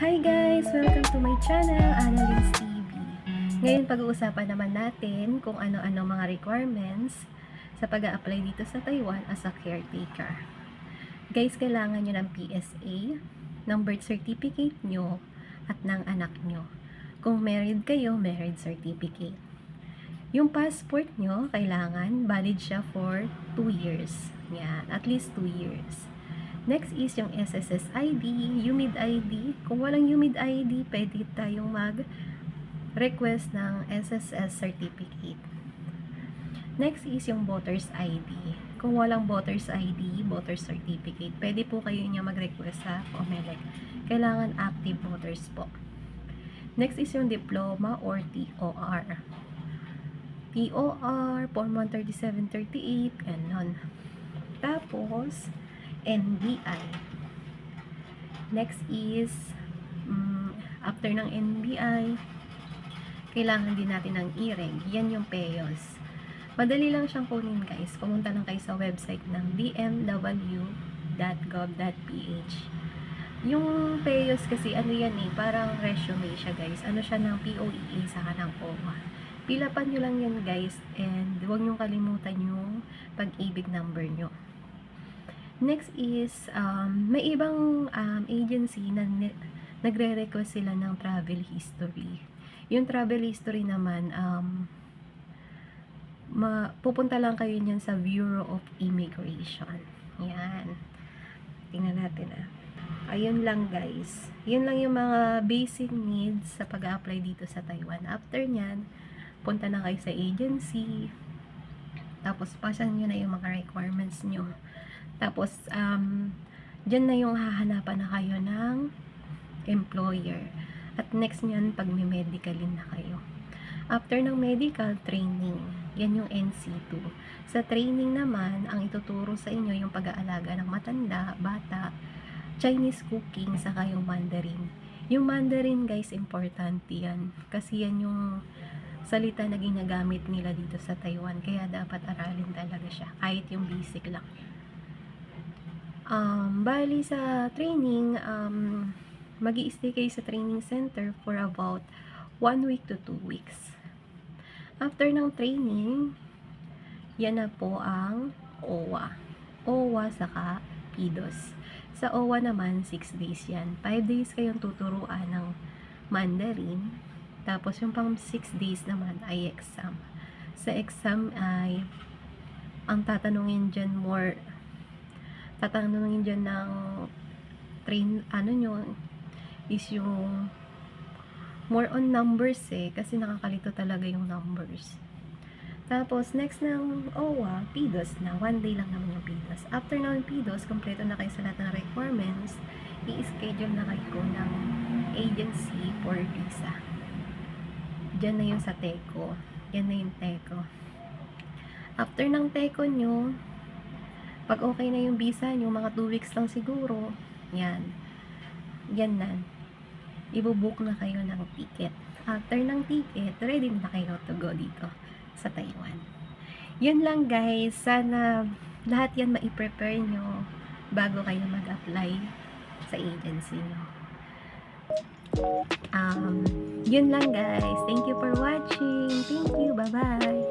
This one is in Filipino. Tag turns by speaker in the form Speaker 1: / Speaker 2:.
Speaker 1: Hi guys! Welcome to my channel, Annalyn's TV. Ngayon pag-uusapan naman natin kung ano-ano mga requirements sa pag-a-apply dito sa Taiwan as a caretaker. Guys, kailangan nyo ng PSA, ng birth certificate nyo, at ng anak nyo. Kung married kayo, marriage certificate. Yung passport nyo, kailangan valid siya for 2 years. Yan, at least 2 years. Next is yung SSS ID, UMID ID. Kung walang UMID ID, pwede tayong mag-request ng SSS certificate. Next is yung voters ID. Kung walang voters ID, voters certificate, pwede po kayo niya mag-request sa COMELEC. Kailangan active voters po. Next is yung diploma or TOR. TOR, Form 13738, ganon. Tapos, NBI. Next is, after ng NBI, kailangan din natin ng e-reg. Yan yung PEOS. Madali lang siyang kunin guys. Pumunta lang kayo sa website ng dmw.gov.ph. Yung PEOS kasi ano yan parang resume siya guys. Ano siya ng POEA saka ng OWA. Pilapan nyo lang yan guys, and huwag nyo kalimutan yung pag-ibig number nyo. Next is, may ibang agency na nagre-request sila ng travel history. Yung travel history naman, pupunta lang kayo niyan sa Bureau of Immigration. Yan. Tingnan natin Ayun lang guys. Yun lang yung mga basic needs sa pag-apply dito sa Taiwan. After nyan, punta na kayo sa agency. Tapos, pasan nyo na yung mga requirements nyo. Tapos, dyan na yung hahanapan na kayo ng employer. At next nyan, pag may medicalin na kayo. After ng medical training, yan yung NC2. Sa training naman, ang ituturo sa inyo yung pag-aalaga ng matanda, bata, Chinese cooking, saka yung Mandarin. Yung Mandarin, guys, importante yan. Kasi yan yung salita na ginagamit nila dito sa Taiwan. Kaya dapat aralin talaga siya. Kahit yung basic lang. Bali sa training, mag-i-stay kayo sa training center for about 1 week to 2 weeks. After ng training, yan na po ang OWA. OWA saka PDOS. Sa OWA naman, 6 days yan. 5 days kayong tuturuan ng Mandarin. Tapos yung pang 6 days naman ay exam. Sa exam ay, ang tatanungin dyan ng nyo is yung more on numbers kasi nakakalito talaga yung numbers. Tapos next ng OWA, PDOS na, 1 day lang naman yung PDOS. After ng PDOS, kompleto na kayo sa lahat ng requirements, i-schedule na kayo ng agency for visa. Diyan na yung sa TECO. Yan na yung TECO. After ng TECO nyo, pag okay na yung visa nyo, mga 2 weeks lang siguro, yan na, ibubook na kayo ng ticket. After ng ticket, ready na kayo to go dito sa Taiwan. Yun lang guys, sana lahat yan ma-prepare nyo bago kayo mag-apply sa agency nyo. Yun lang guys, thank you for watching. Thank you, bye bye.